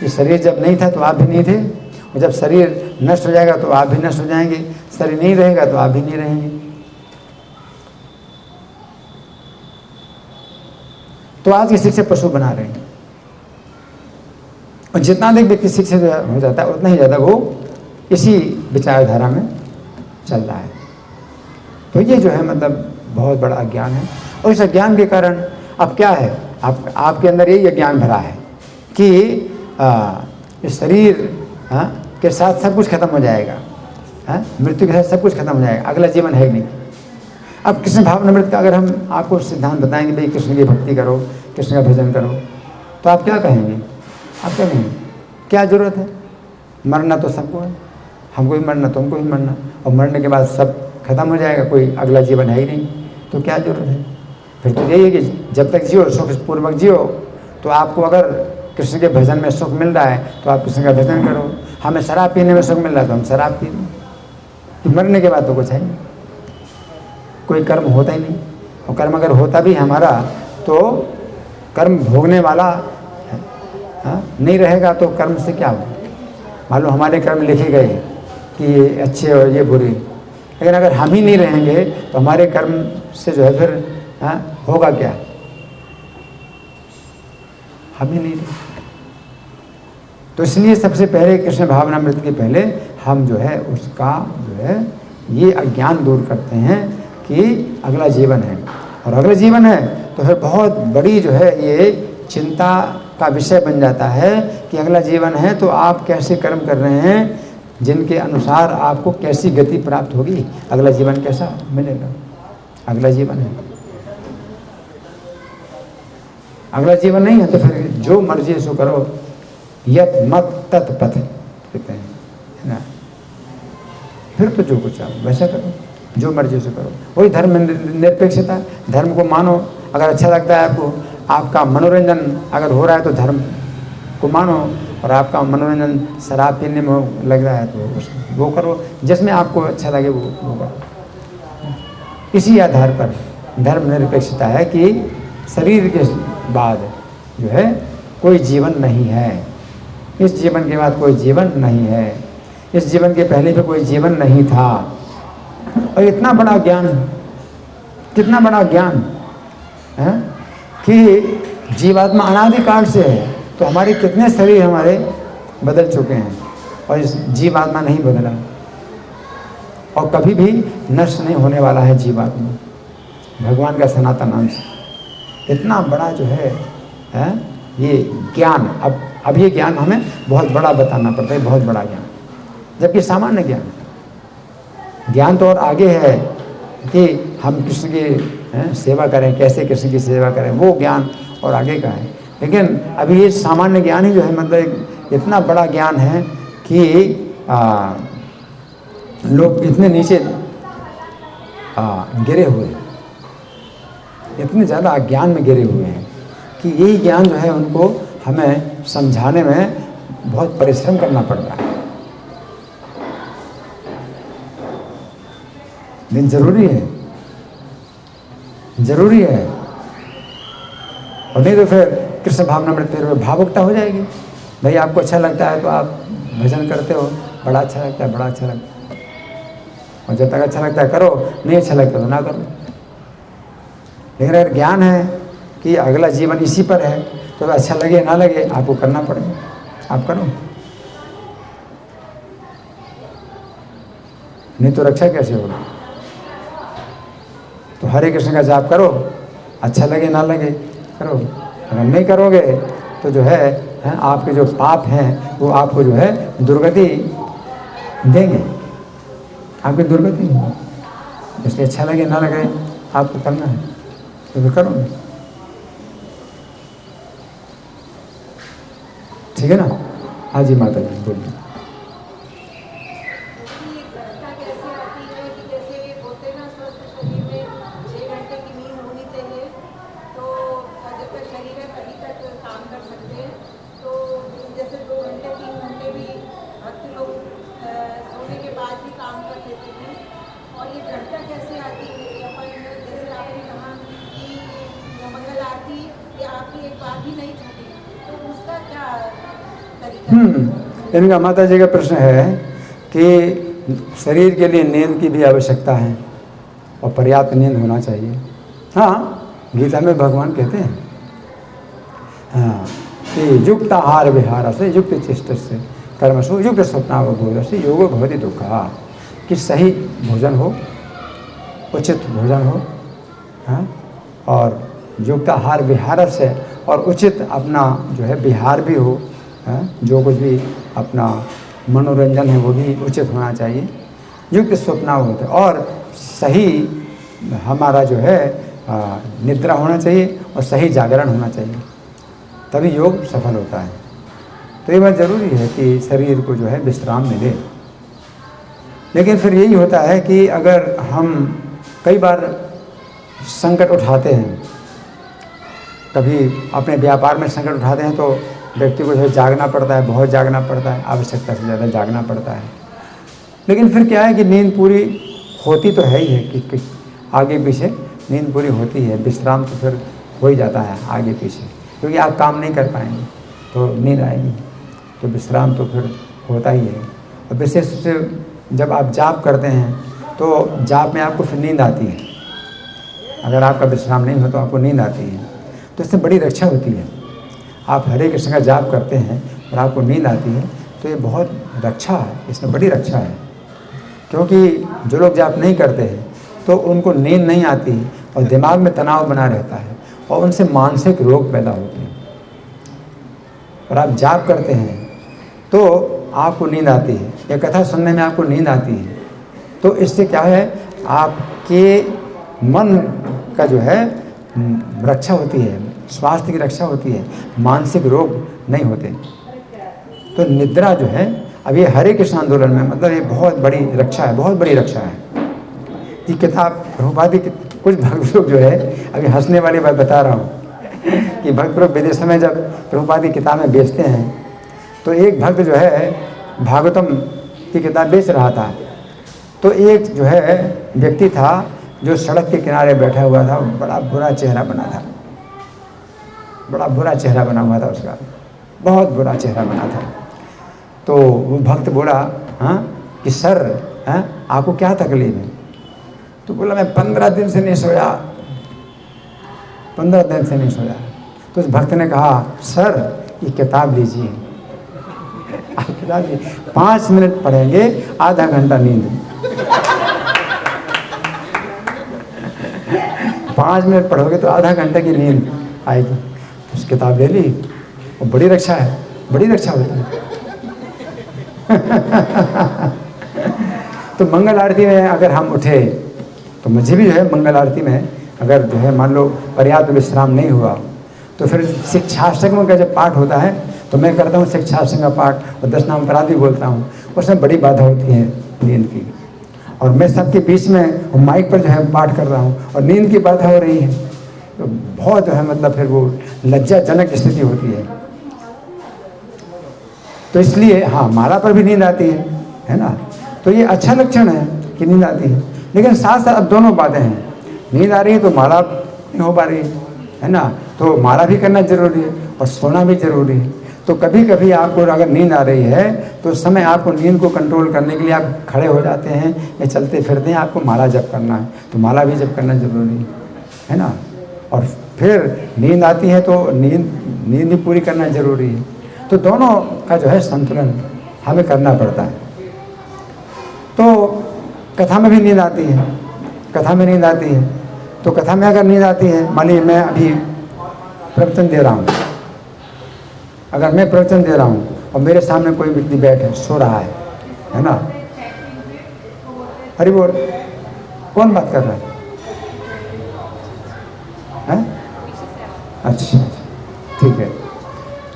कि शरीर जब नहीं था तो आप भी नहीं थे, और जब शरीर नष्ट हो जाएगा तो आप भी नष्ट हो जाएंगे, शरीर नहीं रहेगा तो आप भी नहीं रहेंगे। तो आज की शिक्षा पशु बना रहे हैं, और जितना अधिक व्यक्ति शिक्षित हो जाता है उतना ही ज़्यादा वो इसी विचारधारा में चल रहा है। तो ये जो है मतलब बहुत बड़ा अज्ञान है, और इस अज्ञान के कारण अब क्या है, आपके अंदर यही अज्ञान भरा है कि इस शरीर के साथ सब कुछ खत्म हो जाएगा, मृत्यु के साथ सब कुछ खत्म हो जाएगा, अगला जीवन है ही नहीं। अब कृष्ण भावनामृत का अगर हम आपको सिद्धांत बताएंगे भाई कृष्ण की भक्ति करो, कृष्ण का भजन करो, तो आप क्या कहेंगे? आप क्या कहेंगे? क्या ज़रूरत है? मरना तो सबको है, हमको भी मरना, तुमको भी मरना, और मरने के बाद सब खत्म हो जाएगा, कोई अगला जीवन है ही नहीं, तो क्या ज़रूरत है? फिर तो यही है कि जब तक जियो सुखपूर्वक जियो। तो आपको अगर कृष्ण के भजन में सुख मिल रहा है तो आप कृष्ण का भजन करो, हमें शराब पीने में सुख मिल रहा है तो हम शराब पी लें। मरने के बाद तो कुछ है नहीं, कोई कर्म होता ही नहीं, और कर्म अगर होता भी हमारा तो कर्म भोगने वाला नहीं रहेगा, तो कर्म से क्या हो? मान लो हमारे कर्म लिखे गए कि ये अच्छे और ये बुरे, लेकिन अगर हम ही नहीं रहेंगे तो हमारे कर्म से जो है फिर होगा क्या? हम ही नहीं रहेंगे। तो इसलिए सबसे पहले कृष्ण भावनामृत के पहले हम जो है उसका जो है ये अज्ञान दूर करते हैं कि अगला जीवन है, और अगला जीवन है तो फिर बहुत बड़ी जो है ये चिंता का विषय बन जाता है कि अगला जीवन है तो आप कैसे कर्म कर रहे हैं जिनके अनुसार आपको कैसी गति प्राप्त होगी, अगला जीवन कैसा मिलेगा। अगला जीवन है, अगला जीवन नहीं है तो फिर जो मर्जी सो करो, यत मत तत् पथ कहते हैं, है ना। फिर तो जो कुछ आप वैसा करो, जो मर्जी से करो, वही धर्म निरपेक्षता। धर्म को मानो, अगर अच्छा लगता है आपको, आपका मनोरंजन अगर हो रहा है तो धर्म को मानो, और आपका मनोरंजन शराब पीने में लग रहा है तो वो करो, जिसमें आपको अच्छा लगे वो करो। इसी आधार पर धर्म निरपेक्षता है कि शरीर के बाद जो है कोई जीवन नहीं है, इस जीवन के बाद कोई जीवन नहीं है, इस जीवन के पहले भी कोई जीवन नहीं था। और इतना बड़ा ज्ञान, कितना बड़ा ज्ञान है कि जीवात्मा अनादिकाल से है, तो हमारे कितने शरीर हमारे बदल चुके हैं और इस जीवात्मा नहीं बदला, और कभी भी नष्ट नहीं होने वाला है जीवात्मा, भगवान का सनातन अंश। इतना बड़ा जो है ये ज्ञान, अब ये ज्ञान हमें बहुत बड़ा बताना पड़ता है, बहुत बड़ा ज्ञान, जबकि सामान्य ज्ञान तो और आगे है कि हम कृष्ण की सेवा करें, कैसे कृष्ण की सेवा करें, वो ज्ञान और आगे का है। लेकिन अभी ये सामान्य ज्ञान ही जो है मतलब इतना बड़ा ज्ञान है कि लोग इतने नीचे गिरे हुए हैं, इतने ज़्यादा अज्ञान में गिरे हुए हैं कि यही ज्ञान जो है उनको हमें समझाने में बहुत परिश्रम करना पड़ रहा है। लेकिन ज़रूरी है, ज़रूरी है, और नहीं तो फिर कृष्ण भावनामृत फिर भावुकता हो जाएगी। भाई आपको अच्छा लगता है तो आप भजन करते हो, बड़ा अच्छा लगता है, बड़ा अच्छा लगता है, और जब तक अच्छा लगता है करो, नहीं अच्छा लगता तो ना करो। लेकिन अगर ज्ञान है कि अगला जीवन इसी पर है तो अच्छा लगे ना लगे आपको करना पड़ेगा, आप करो, नहीं तो रक्षा कैसे होगी। तो हरे कृष्ण का जाप करो, अच्छा लगे ना लगे करो, अगर नहीं करोगे तो जो है आपके जो पाप हैं वो आपको जो है दुर्गति देंगे, आपकी दुर्गति होगी। इसलिए अच्छा लगे ना लगे आपको करना है तो फिर करो, ठीक है ना। हाँ जी माता जी बोलिए। इनका माता जी का प्रश्न है कि शरीर के लिए नींद की भी आवश्यकता है और पर्याप्त नींद होना चाहिए। हाँ, गीता में भगवान कहते हैं हाँ कि युक्त आहार विहार से युक्त चेष्ट से कर्मसु युक्त स्वप्नावबोध से योगो भवति दुःखः, कि सही भोजन हो, उचित भोजन हो, हाँ, और युक्त आहार विहार से और उचित अपना जो है विहार भी हो, हाँ, जो कुछ भी अपना मनोरंजन है वो भी उचित होना चाहिए। युक्त स्वप्नावबोध और सही हमारा जो है निद्रा होना चाहिए और सही जागरण होना चाहिए, तभी योग सफल होता है। तो ये बात ज़रूरी है कि शरीर को जो है विश्राम मिले। लेकिन फिर यही होता है कि अगर हम कई बार संकट उठाते हैं, कभी अपने व्यापार में संकट उठाते हैं, तो व्यक्ति को जो है जागना पड़ता है, बहुत जागना पड़ता है, आवश्यकता से ज़्यादा जागना पड़ता है। लेकिन फिर क्या है कि नींद पूरी होती तो है ही है कि आगे पीछे नींद पूरी होती है, विश्राम तो फिर हो ही जाता है आगे पीछे, क्योंकि आप काम नहीं कर पाएंगे तो नींद आएगी, तो विश्राम तो फिर होता ही है। और विशेष रूप से जब आप जाप करते हैं तो जाप में आपको फिर नींद आती है। अगर आपका विश्राम नहीं हो तो आपको नींद आती है, तो इससे बड़ी रक्षा होती है। आप हरे कृष्ण का जाप करते हैं और आपको नींद आती है तो ये बहुत रक्षा है, इसमें बड़ी रक्षा है। क्योंकि जो लोग जाप नहीं करते हैं तो उनको नींद नहीं आती और दिमाग में तनाव बना रहता है और उनसे मानसिक रोग पैदा होते हैं। और आप जाप करते हैं तो आपको नींद आती है, या कथा सुनने में आपको नींद आती है, तो इससे क्या है, आपके मन का जो है रक्षा होती है, स्वास्थ्य की रक्षा होती है, मानसिक रोग नहीं होते। तो निद्रा जो है, अब ये हरे कृष्ण आंदोलन में मतलब ये बहुत बड़ी रक्षा है, बहुत बड़ी रक्षा है। ये किताब प्रभुपाद की कुछ भक्त लोग जो है, अभी हंसने वाली बात बता रहा हूँ कि भक्त लोग विदेशों में जब प्रभुपाद की किताबें बेचते हैं तो एक भक्त जो है भागवतम की किताब बेच रहा था, तो एक जो है व्यक्ति था जो सड़क के किनारे बैठा हुआ था, बड़ा बुरा चेहरा बना था, बड़ा बुरा चेहरा बना हुआ था उसका, बहुत बुरा चेहरा बना था। तो वो भक्त बोला हाँ कि सर हाँ आपको क्या तकलीफ है? तो बोला मैं 15 दिन से नहीं सोया, 15 दिन से नहीं सोया। तो उस भक्त ने कहा सर ये किताब लीजिए, आप किताब लीजिए, 5 मिनट पढ़ेंगे, आधा घंटा नींद। 5 मिनट पढ़ोगे तो आधा घंटे की नींद आएगी। उस किताब ले ली और बड़ी रक्षा है, बड़ी रक्षा होती है। तो मंगल आरती में अगर हम उठे तो मुझे भी जो है मंगल आरती में अगर जो है मान लो पर्याप्त विश्राम नहीं हुआ तो फिर शिक्षाष्टकम का जब पाठ होता है तो मैं करता हूँ शिक्षाष्टकम का पाठ और 10 नाम अपराध भी बोलता हूँ, उसमें बड़ी बाधा होती है नींद की। और मैं सबके बीच में माइक पर जो है पाठ कर रहा हूँ और नींद की बाधा हो रही है, तो बहुत जो है मतलब फिर वो लज्जाजनक स्थिति होती है। तो इसलिए हाँ माला पर भी नींद आती है ना, तो ये अच्छा लक्षण है कि नींद आती है। लेकिन साथ साथ अब दोनों बातें हैं, नींद आ रही है तो माला नहीं हो पा रही है ना, तो माला भी करना जरूरी है और सोना भी जरूरी है। तो कभी कभी आपको अगर नींद आ रही है तो उस समय आपको नींद को कंट्रोल करने के लिए आप खड़े हो जाते हैं या चलते फिरते हैं, आपको माला जप करना है तो माला भी जप करना जरूरी है ना। और फिर नींद आती है तो नींद भी पूरी करना जरूरी है। तो दोनों का जो है संतुलन हमें करना पड़ता है। तो कथा में भी नींद आती है, कथा में नींद आती है, तो कथा में अगर नींद आती है, मान लीजिए मैं अभी प्रवचन दे रहा हूँ, अगर मैं प्रवचन दे रहा हूँ और मेरे सामने कोई व्यक्ति बैठे सो रहा है ना, हरि बोल, कौन बात कर रहा है? अच्छा ठीक है।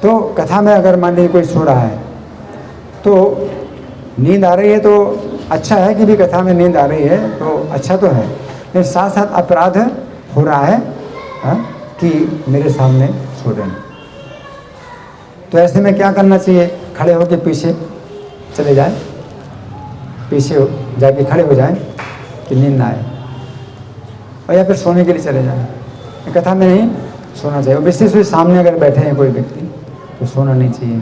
तो कथा में अगर मान लीजिए कोई सो रहा है तो नींद आ रही है तो अच्छा है कि भी कथा में नींद आ रही है तो अच्छा तो है, लेकिन साथ साथ अपराध हो रहा है कि मेरे सामने सो रहे हैं। तो ऐसे में क्या करना चाहिए? खड़े होकर पीछे चले जाए, पीछे जाके खड़े हो जाए कि नींद ना आए, और या फिर सोने के लिए चले जाए। कथा में नहीं सोना चाहिए। विशेष रूप से सामने अगर बैठे हैं कोई व्यक्ति तो सोना नहीं चाहिए।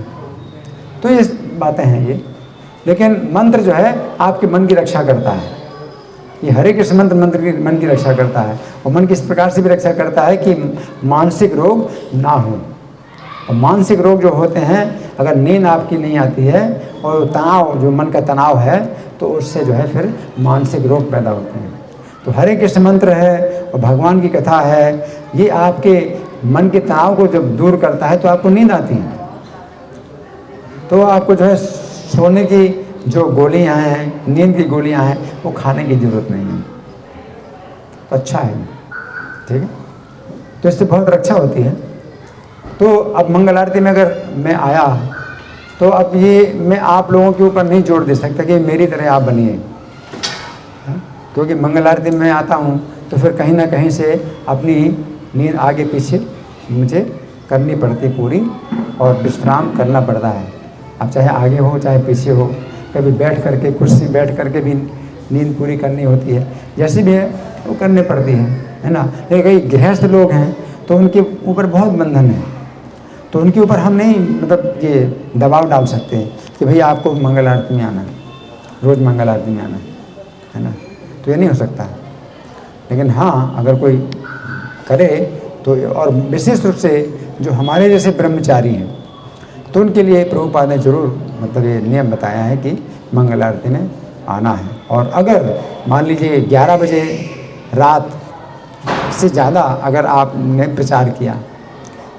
तो ये बातें हैं ये। लेकिन मंत्र जो है आपके मन की रक्षा करता है। ये हरे कृष्ण मंत्र की मन की रक्षा करता है, और मन की इस प्रकार से भी रक्षा करता है कि मानसिक रोग ना हो। और मानसिक रोग जो होते हैं, अगर नींद आपकी नहीं आती है और तनाव, जो मन का तनाव है, तो उससे जो है फिर मानसिक रोग पैदा होते हैं। तो हरे कृष्ण मंत्र है और भगवान की कथा है, ये आपके मन के तनाव को जब दूर करता है तो आपको नींद आती है। तो आपको जो है सोने की जो गोलियां हैं, नींद की गोलियां हैं, वो खाने की ज़रूरत नहीं है। तो अच्छा है, ठीक है। तो इससे बहुत रक्षा होती है। तो अब मंगल आरती में अगर मैं आया तो अब ये मैं आप लोगों के ऊपर नहीं जोर दे सकता कि मेरी तरह आप बनिए, क्योंकि मंगल आरती में आता हूँ तो फिर कहीं ना कहीं से अपनी नींद आगे पीछे मुझे करनी पड़ती पूरी, और विश्राम करना पड़ता है। अब चाहे आगे हो चाहे पीछे हो, कभी बैठ करके, कुर्सी बैठ करके भी नींद पूरी करनी होती है, जैसी भी है वो करनी पड़ती है ना। लेकिन कई गृहस्थ लोग हैं तो उनके ऊपर बहुत बंधन है, तो उनके ऊपर हम नहीं मतलब ये दबाव डाल सकते हैं कि भैया आपको मंगल आरती में आना है, रोज़ मंगल आरती में आना है ना, तो ये नहीं हो सकता। लेकिन हाँ, अगर कोई करे तो, और विशेष रूप से जो हमारे जैसे ब्रह्मचारी हैं तो उनके लिए प्रभुपाद ने जरूर मतलब ये नियम बताया है कि मंगल आरती में आना है। और अगर मान लीजिए 11 बजे रात से ज़्यादा अगर आपने प्रचार किया,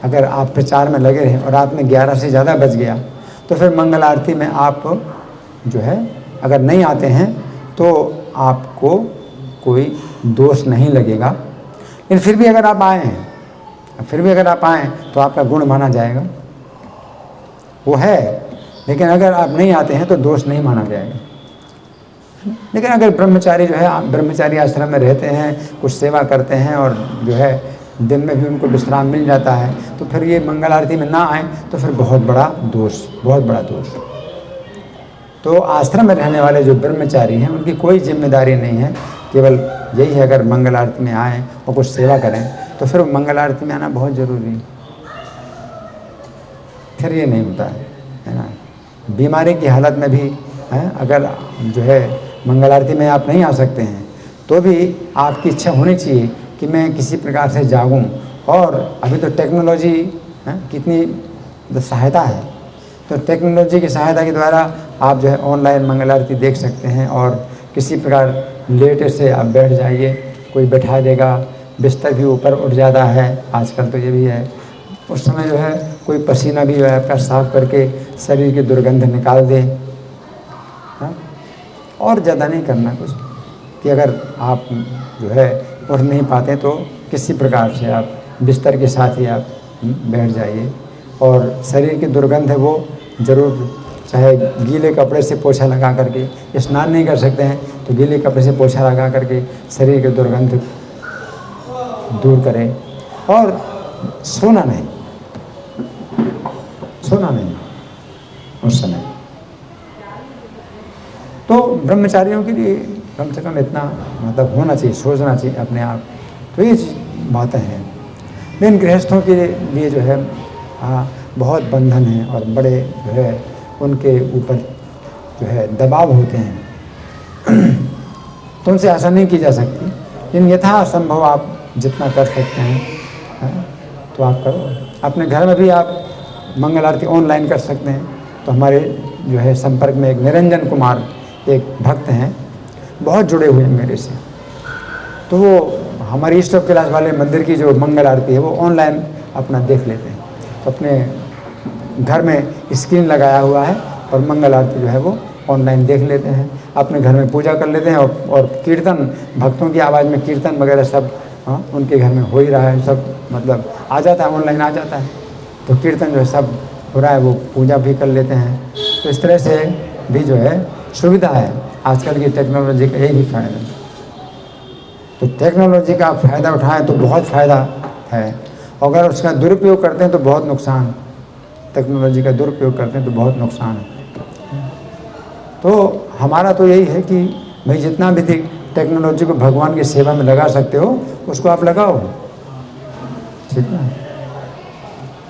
अगर आप प्रचार में लगे रहे और रात में 11 से ज़्यादा बज गया, तो फिर मंगल आरती में आप जो है अगर नहीं आते हैं तो आपको कोई दोष नहीं लगेगा। लेकिन फिर भी अगर आप आए हैं, फिर भी अगर आप आएँ तो आपका गुण माना जाएगा, वो है। लेकिन अगर आप नहीं आते हैं तो दोष नहीं माना जाएगा। लेकिन अगर ब्रह्मचारी जो है, आप ब्रह्मचारी आश्रम में रहते हैं, कुछ सेवा करते हैं और जो है दिन में भी उनको विश्राम मिल जाता है, तो फिर ये मंगल आरती में ना आए तो फिर बहुत बड़ा दोष, बहुत बड़ा दोष। तो आश्रम में रहने वाले जो ब्रह्मचारी हैं उनकी कोई जिम्मेदारी नहीं है, केवल यही है अगर मंगल आरती में आएँ और कुछ सेवा करें तो फिर मंगल आरती में आना बहुत ज़रूरी है। फिर ये नहीं होता है ना। बीमारी की हालत में भी है, अगर जो है मंगल आरती में आप नहीं आ सकते हैं तो भी आपकी इच्छा होनी चाहिए कि मैं किसी प्रकार से जागूं। और अभी तो टेक्नोलॉजी कितनी सहायता है, तो टेक्नोलॉजी की सहायता के द्वारा आप जो है ऑनलाइन मंगल आरती देख सकते हैं। और किसी प्रकार लेटे से आप बैठ जाइए, कोई बैठा देगा, बिस्तर भी ऊपर उठ जाता है, आजकल तो ये भी है। उस समय जो है कोई पसीना भी जो है आपका साफ करके शरीर की दुर्गंध निकाल दे। हाँ, और ज़्यादा नहीं करना कुछ, कि अगर आप जो है उठ नहीं पाते तो किसी प्रकार से आप बिस्तर के साथ ही आप बैठ जाइए। और शरीर की दुर्गंध है वो ज़रूर, चाहे गीले कपड़े से पोछा लगा करके, स्नान नहीं कर सकते हैं तो गीले कपड़े से पोछा लगा करके शरीर की दुर्गंध दूर करें। और सोना नहीं उस समय। तो ब्रह्मचारियों के लिए कम से कम इतना मतलब होना चाहिए, सोचना चाहिए अपने आप। तो ये बातें हैं। लेकिन गृहस्थों के लिए जो है बहुत बंधन है और बड़े जो है उनके ऊपर जो है दबाव होते हैं तो उनसे आशा नहीं की जा सकती। लेकिन यथासंभव आप जितना कर सकते हैं तो आप करो। अपने घर में भी आप मंगल आरती ऑनलाइन कर सकते हैं। तो हमारे जो है संपर्क में एक निरंजन कुमार एक भक्त हैं, बहुत जुड़े हुए हैं मेरे से, तो वो हमारी ईस्ट ऑफ कैलाश वाले मंदिर की जो मंगल आरती है वो ऑनलाइन अपना देख लेते हैं। तो अपने घर में स्क्रीन लगाया हुआ है और मंगल आरती जो है वो ऑनलाइन देख लेते हैं, अपने घर में पूजा कर लेते हैं। और कीर्तन, भक्तों की आवाज़ में कीर्तन वगैरह सब उनके घर में हो ही रहा है, सब मतलब आ जाता है, ऑनलाइन आ जाता है। तो कीर्तन जो है सब हो रहा है, वो पूजा भी कर लेते हैं। तो इस तरह से भी जो है सुविधा है। आजकल की टेक्नोलॉजी का यही फ़ायदा है। तो टेक्नोलॉजी का फ़ायदा उठाएं तो बहुत फ़ायदा है, और अगर उसका दुरुपयोग करते हैं तो बहुत नुकसान। टेक्नोलॉजी का दुरुपयोग करते हैं तो बहुत नुकसान है। तो हमारा तो यही है कि भाई जितना भी टेक्नोलॉजी को भगवान की सेवा में लगा सकते हो उसको आप लगाओ, ठीक है।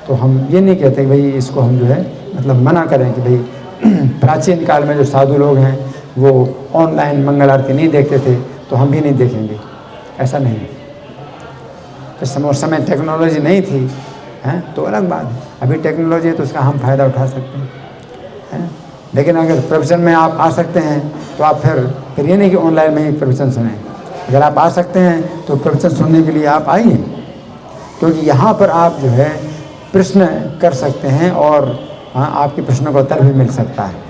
तो हम ये नहीं कहते भाई इसको हम जो है मतलब मना करें कि भाई प्राचीन काल में जो साधु लोग हैं वो ऑनलाइन मंगल आरती नहीं देखते थे तो हम भी नहीं देखेंगे, ऐसा नहीं है। तो समय टेक्नोलॉजी नहीं थी हैं तो अलग बात है, अभी टेक्नोलॉजी है तो उसका हम फ़ायदा उठा सकते हैं। लेकिन अगर प्रवचन में आप आ सकते हैं तो आप फिर ये नहीं कि ऑनलाइन में ही प्रवचन सुनें। अगर आप आ सकते हैं तो प्रवचन सुनने के लिए आप आइए, क्योंकि यहाँ पर आप जो है प्रश्न कर सकते हैं और आपके प्रश्नों का उत्तर भी मिल सकता है।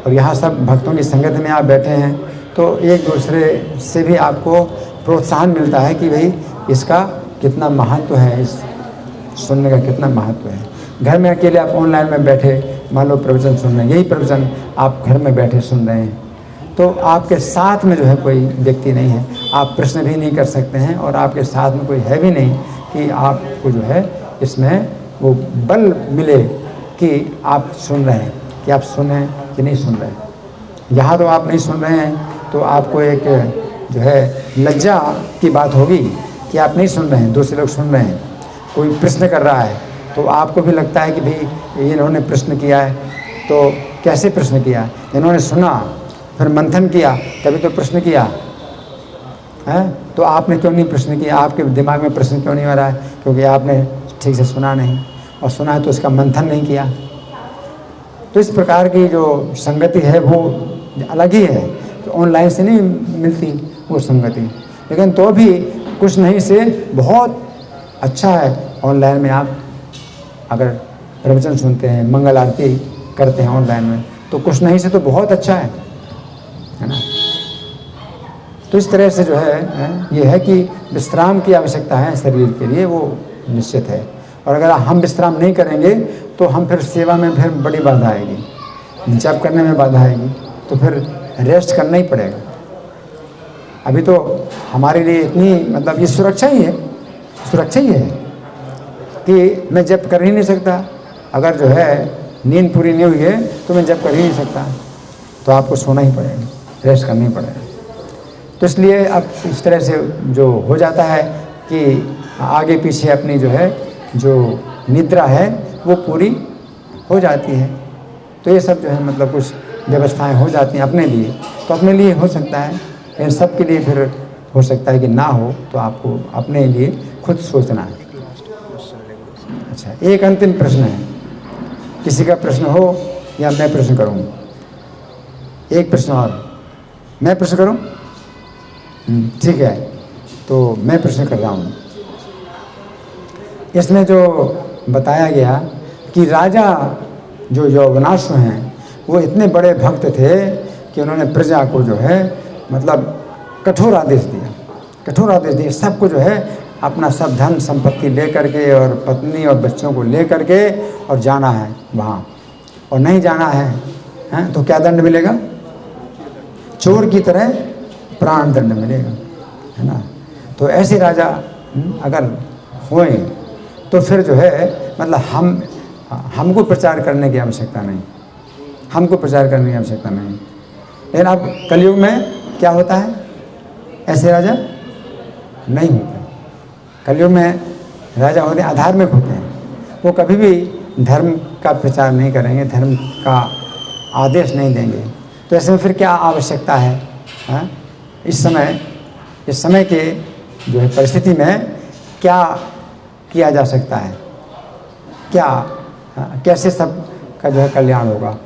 और यहाँ सब भक्तों की संगत में आप बैठे हैं तो एक दूसरे से भी आपको प्रोत्साहन मिलता है कि भाई इसका कितना महत्व है, इस सुनने का कितना महत्व है। घर में अकेले आप ऑनलाइन में बैठे मान लो प्रवचन सुन रहे हैं, यही प्रवचन आप घर में बैठे सुन रहे हैं तो आपके साथ में जो है कोई व्यक्ति नहीं है, आप प्रश्न भी नहीं कर सकते हैं और आपके साथ में कोई है भी नहीं कि आपको जो है इसमें वो बल मिले कि आप सुन रहे हैं, कि आप सुने कि नहीं सुन रहे हैं। यहाँ तो आप नहीं सुन रहे हैं तो आपको एक जो है लज्जा की बात होगी कि आप नहीं सुन रहे हैं, दूसरे लोग सुन रहे हैं, कोई प्रश्न कर रहा है तो आपको भी लगता है कि भाई इन्होंने प्रश्न किया है तो कैसे प्रश्न किया, इन्होंने सुना फिर मंथन किया तभी तो प्रश्न किया है, तो आपने क्यों नहीं प्रश्न किया, आपके दिमाग में प्रश्न क्यों नहीं आ रहा है, क्योंकि आपने ठीक से सुना नहीं, और सुना है तो उसका मंथन नहीं किया। तो इस प्रकार की जो संगति है वो अलग ही है, तो ऑनलाइन से नहीं मिलती वो संगति, लेकिन तो भी कुछ नहीं से बहुत अच्छा है। ऑनलाइन में आप अगर प्रवचन सुनते हैं, मंगल आरती करते हैं ऑनलाइन में तो कुछ नहीं से तो बहुत अच्छा है ना। तो इस तरह से जो है ये है कि विश्राम की आवश्यकता है शरीर के लिए, वो निश्चित है। और अगर हम विश्राम नहीं करेंगे तो हम फिर सेवा में फिर बड़ी बाधा आएगी, जप करने में बाधा आएगी, तो फिर रेस्ट करना ही पड़ेगा। अभी तो हमारे लिए इतनी मतलब ये सुरक्षा ही है, सुरक्षा ही है कि मैं जप कर ही नहीं सकता, अगर जो है नींद पूरी नहीं हुई है तो मैं जप कर ही नहीं सकता, तो आपको सोना ही पड़ेगा, रेस्ट करना ही पड़ेगा। तो इसलिए अब इस तरह से जो हो जाता है कि आगे पीछे अपनी जो है जो निद्रा है वो पूरी हो जाती है। तो ये सब जो है मतलब कुछ व्यवस्थाएं हो जाती हैं अपने लिए, तो अपने लिए हो सकता है, लेकिन सबके लिए फिर हो सकता है कि ना हो, तो आपको अपने लिए खुद सोचना है। अच्छा, एक अंतिम प्रश्न है, किसी का प्रश्न हो या मैं प्रश्न करूँ? एक प्रश्न और, मैं प्रश्न करूँ? ठीक है, तो मैं प्रश्न कर रहा हूँ। इसमें जो बताया गया कि राजा जो यौवनाश्व हैं वो इतने बड़े भक्त थे कि उन्होंने प्रजा को जो है मतलब कठोर आदेश दिया, कठोर आदेश दिया, सबको जो है अपना सब धन संपत्ति ले करके और पत्नी और बच्चों को ले करके और जाना है वहाँ, और नहीं जाना है तो क्या दंड मिलेगा? चोर की तरह प्राण दंड मिलेगा, है ना। तो ऐसे राजा अगर हुए तो फिर जो है मतलब हमको प्रचार करने की आवश्यकता नहीं, हमको प्रचार करने की आवश्यकता नहीं। लेकिन अब कलयुग में क्या होता है, ऐसे राजा नहीं होते। कलयुग में राजा होते हैं अधार्मिक होते हैं, वो कभी भी धर्म का प्रचार नहीं करेंगे, धर्म का आदेश नहीं देंगे। तो ऐसे में फिर क्या आवश्यकता है? इस समय के जो है परिस्थिति में क्या किया जा सकता है, क्या कैसे सब का जो है कल्याण होगा,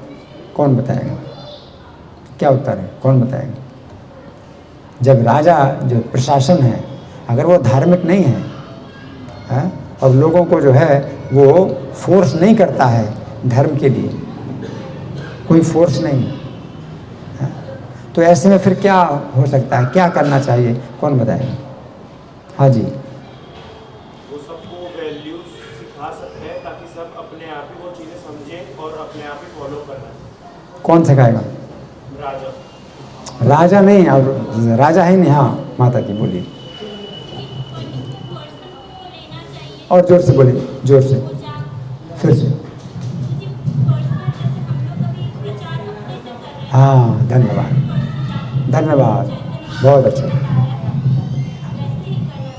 कौन बताएगा? क्या उत्तर है, कौन बताएगा? जब राजा जो प्रशासन है अगर वो धार्मिक नहीं है और लोगों को जो है वो फोर्स नहीं करता है धर्म के लिए, कोई फोर्स नहीं है, तो ऐसे में फिर क्या हो सकता है, क्या करना चाहिए, कौन बताएगा? हाँ जी। वो सबको वैल्यूज सिखा सकते हैं ताकि सब अपने आप ही वो चीज़ें समझें और अपने आप ही फॉलो करना। कौन सिखाएगा? राजा। राजा नहीं, अब राजा ही नहीं। हाँ माता की बोलिए, और जोर से बोलिए, जोर से, फिर से। हाँ धन्यवाद, धन्यवाद, बहुत अच्छा,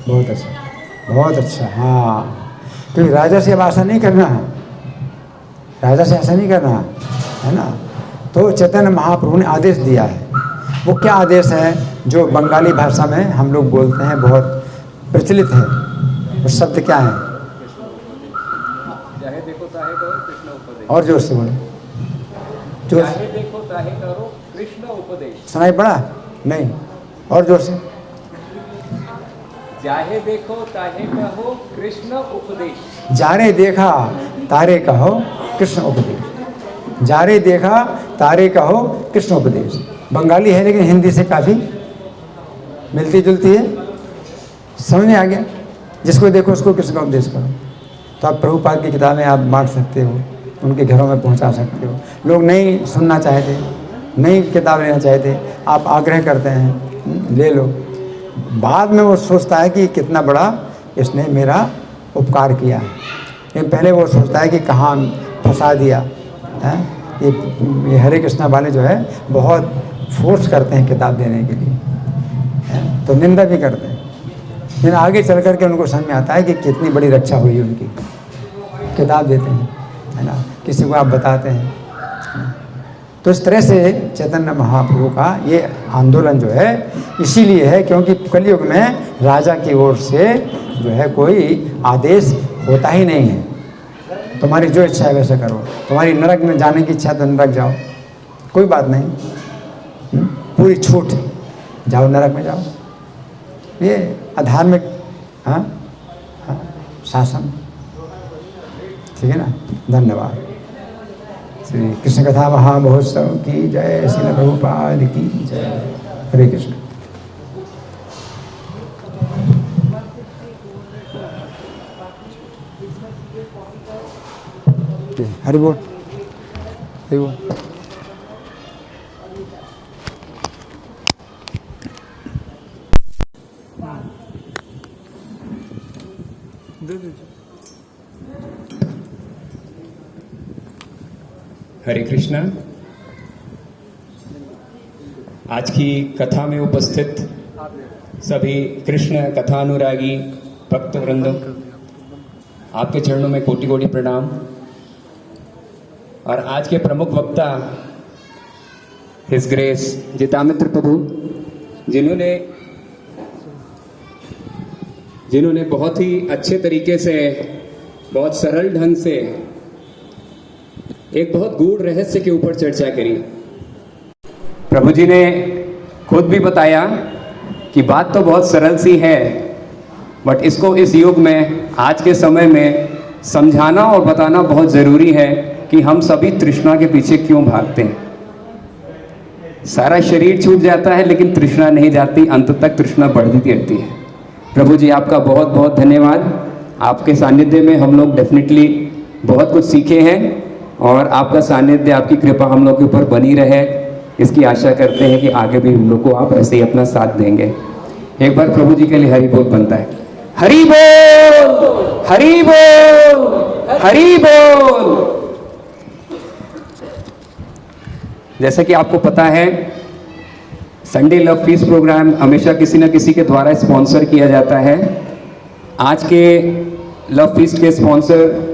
बहुत अच्छा, बहुत अच्छा। हाँ, क्योंकि राजा से अब आशा नहीं करना है, राजा से ऐसा नहीं करना है ना। तो चैतन्य महाप्रभु ने आदेश दिया है। वो क्या आदेश है जो बंगाली भाषा में हम लोग बोलते हैं, बहुत प्रचलित है। वो शब्द क्या है? चाहे देखो ताहे करो कृष्ण उपदेश। और जोर से बोलो। जोर से। चाहे देखो ताहे करो कृष्ण उपदेश। सुनाई पड़ा? नहीं, और जोर से। चाहे देखो ताहे कहो कृष्ण उपदेश। जारे देखा तारे कहो कृष्ण उपदेश। जारे देखा तारे कहो कृष्ण उपदेश। बंगाली है लेकिन हिंदी से काफ़ी मिलती जुलती है। समझ में आ गया? जिसको देखो उसको कृष्ण का उपदेश करो। तो आप प्रभुपाद की किताबें आप बांट सकते हो, उनके घरों में पहुंचा सकते हो। लोग नहीं सुनना चाहते, नहीं किताब लेना चाहते, आप आग्रह करते हैं ले लो। बाद में वो सोचता है कि कितना बड़ा इसने मेरा उपकार किया है, लेकिन पहले वो सोचता है कि कहाँ फंसा दिया है। ये हरे कृष्णा वाले जो है बहुत फोर्स करते हैं किताब देने के लिए है, तो निंदा भी करते हैं। लेकिन आगे चल कर के उनको समझ में आता है कि कितनी बड़ी रक्षा हुई उनकी। किताब देते हैं, है ना, किसी को आप बताते हैं। तो इस तरह से चैतन्य महाप्रभु का ये आंदोलन जो है इसीलिए है क्योंकि कलयुग में राजा की ओर से जो है कोई आदेश होता ही नहीं है। तुम्हारी जो इच्छा है वैसे करो। तुम्हारी नरक में जाने की इच्छा तो नरक जाओ, कोई बात नहीं, पूरी छूट, जाओ नरक में जाओ। ये अधार्मिक शासन, ठीक है ना। धन्यवाद। श्री कृष्ण कथा महामहोत्सव की जय। श्रील प्रभुपाद की जय। हरे कृष्ण। हरि बोल, हरि बोल। हरे कृष्णा। आज की कथा में उपस्थित सभी कृष्ण कथानुरागी भक्त वृंदों, आपके चरणों में कोटि कोटि प्रणाम। और आज के प्रमुख वक्ता हिज ग्रेस जितामित्र प्रभु, जिन्होंने बहुत ही अच्छे तरीके से, बहुत सरल ढंग से एक बहुत गूढ़ रहस्य के ऊपर चर्चा करी। प्रभु जी ने खुद भी बताया कि बात तो बहुत सरल सी है, बट इसको इस युग में, आज के समय में समझाना और बताना बहुत ज़रूरी है कि हम सभी तृष्णा के पीछे क्यों भागते हैं। सारा शरीर छूट जाता है लेकिन तृष्णा नहीं जाती, अंत तक तृष्णा बढ़ती रहती है। प्रभु जी आपका बहुत बहुत धन्यवाद। आपके सानिध्य में हम लोग डेफिनेटली बहुत कुछ सीखे हैं और आपका सानिध्य, आपकी कृपा हम लोग के ऊपर बनी रहे, इसकी आशा करते हैं कि आगे भी हम लोग को आप ऐसे ही अपना साथ देंगे। एक बार प्रभु जी के लिए हरि बोल बनता है। हरि बोल, हरि बोल, हरि बोल। जैसा कि आपको पता है, संडे लव फीस्ट प्रोग्राम हमेशा किसी न किसी के द्वारा स्पॉन्सर किया जाता है। आज के लव फीस्ट के स्पॉन्सर